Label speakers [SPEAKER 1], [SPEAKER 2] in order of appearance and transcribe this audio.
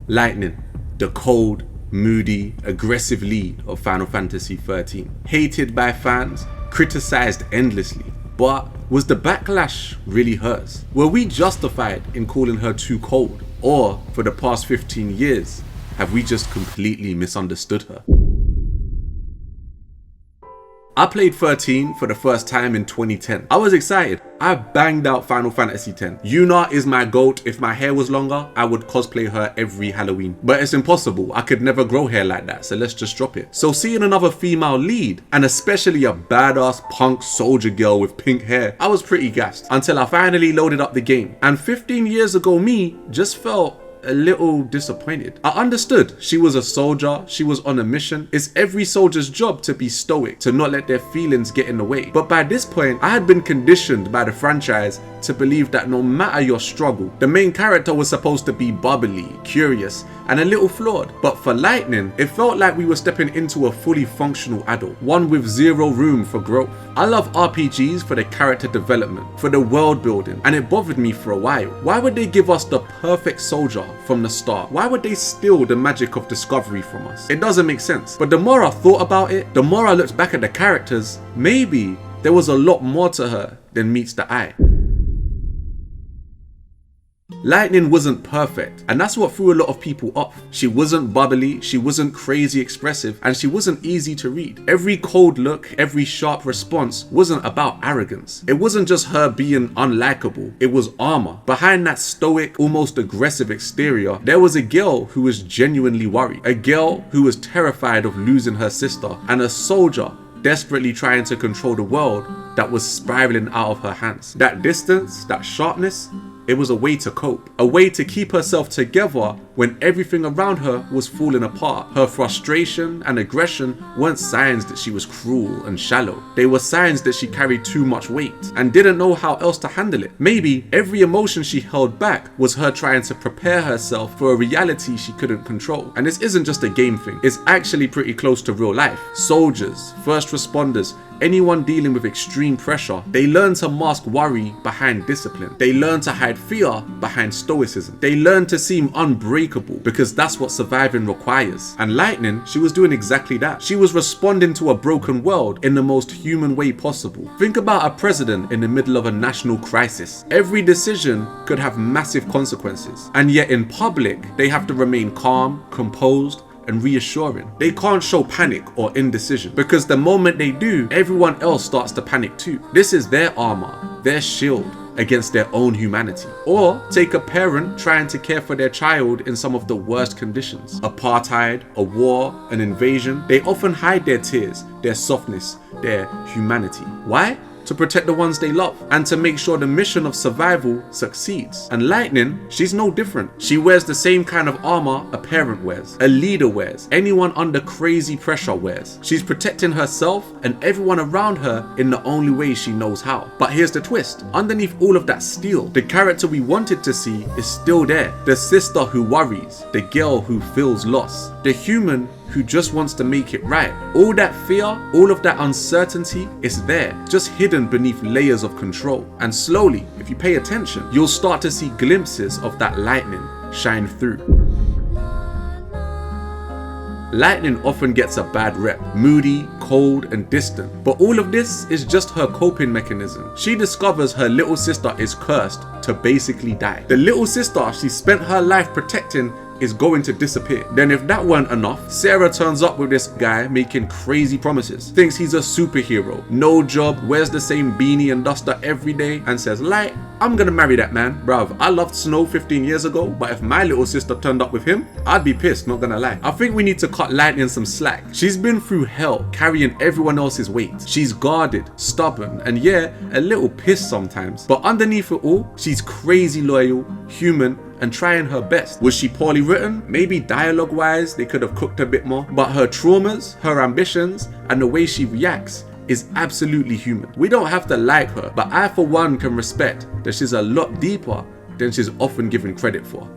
[SPEAKER 1] Lightning, the cold, moody, aggressive lead of Final Fantasy XIII. Hated by fans, criticized endlessly. But was the backlash really hers? Were we justified in calling her too cold? Or, for the past 15 years, have we just completely misunderstood her? I played 13 for the first time in 2010. I was excited. I banged out Final Fantasy X. Yuna is my GOAT. If my hair was longer, I would cosplay her every Halloween. But it's impossible. I could never grow hair like that, so let's just drop it. So seeing another female lead, and especially a badass punk soldier girl with pink hair, I was pretty gassed until I finally loaded up the game. And 15 years ago me just felt a little disappointed. I understood she was a soldier, she was on a mission. It's every soldier's job to be stoic, to not let their feelings get in the way. But by this point, I had been conditioned by the franchise to believe that no matter your struggle, the main character was supposed to be bubbly, curious, and a little flawed. But for Lightning, it felt like we were stepping into a fully functional adult, one with zero room for growth. I love RPGs for the character development, for the world building, and it bothered me for a while. Why would they give us the perfect soldier from the start? Why would they steal the magic of discovery from us? It doesn't make sense. But the more I thought about it, the more I looked back at the characters, maybe there was a lot more to her than meets the eye. Lightning wasn't perfect, and that's what threw a lot of people off. She wasn't bubbly, she wasn't crazy expressive, and she wasn't easy to read. Every cold look, every sharp response wasn't about arrogance. It wasn't just her being unlikable, it was armor. Behind that stoic, almost aggressive exterior, there was a girl who was genuinely worried. A girl who was terrified of losing her sister, and a soldier desperately trying to control the world that was spiraling out of her hands. That distance, that sharpness, it was a way to cope, a way to keep herself together when everything around her was falling apart. Her frustration and aggression weren't signs that she was cruel and shallow. They were signs that she carried too much weight and didn't know how else to handle it. Maybe every emotion she held back was her trying to prepare herself for a reality she couldn't control. And this isn't just a game thing, it's actually pretty close to real life. Soldiers, first responders, anyone dealing with extreme pressure, they learn to mask worry behind discipline. They learn to hide fear behind stoicism. They learn to seem unbreakable because that's what surviving requires. And Lightning, she was doing exactly that. She was responding to a broken world in the most human way possible. Think about a president in the middle of a national crisis. Every decision could have massive consequences, and yet in public, they have to remain calm, composed, and reassuring. They can't show panic or indecision, because the moment they do, everyone else starts to panic too. This is their armor, their shield against their own humanity. Or take a parent trying to care for their child in some of the worst conditions. Apartheid, a war, an invasion. They often hide their tears, their softness, their humanity. Why? To protect the ones they love, and to make sure the mission of survival succeeds. And Lightning, she's no different. She wears the same kind of armor a parent wears, a leader wears, anyone under crazy pressure wears. She's protecting herself and everyone around her in the only way she knows how. But here's the twist. Underneath all of that steel, the character we wanted to see is still there. The sister who worries, the girl who feels lost, the human who just wants to make it right. All that fear, all of that uncertainty is there, just hidden beneath layers of control. And slowly, if you pay attention, you'll start to see glimpses of that lightning shine through. Lightning often gets a bad rep, moody, cold, and distant. But all of this is just her coping mechanism. She discovers her little sister is cursed to basically die. The little sister she spent her life protecting is going to disappear. Then if that weren't enough, Sarah turns up with this guy making crazy promises, thinks he's a superhero, no job, wears the same beanie and duster every day, and says, Light, I'm gonna marry that man. Bruv, I loved Snow 15 years ago, but if my little sister turned up with him, I'd be pissed, not gonna lie. I think we need to cut Lightning some slack. She's been through hell, carrying everyone else's weight. She's guarded, stubborn, and yeah, a little pissed sometimes. But underneath it all, she's crazy loyal, human, and trying her best. Was she poorly written? Maybe dialogue wise, they could have cooked a bit more. But her traumas, her ambitions, and the way she reacts is absolutely human. We don't have to like her, but I for one can respect that she's a lot deeper than she's often given credit for.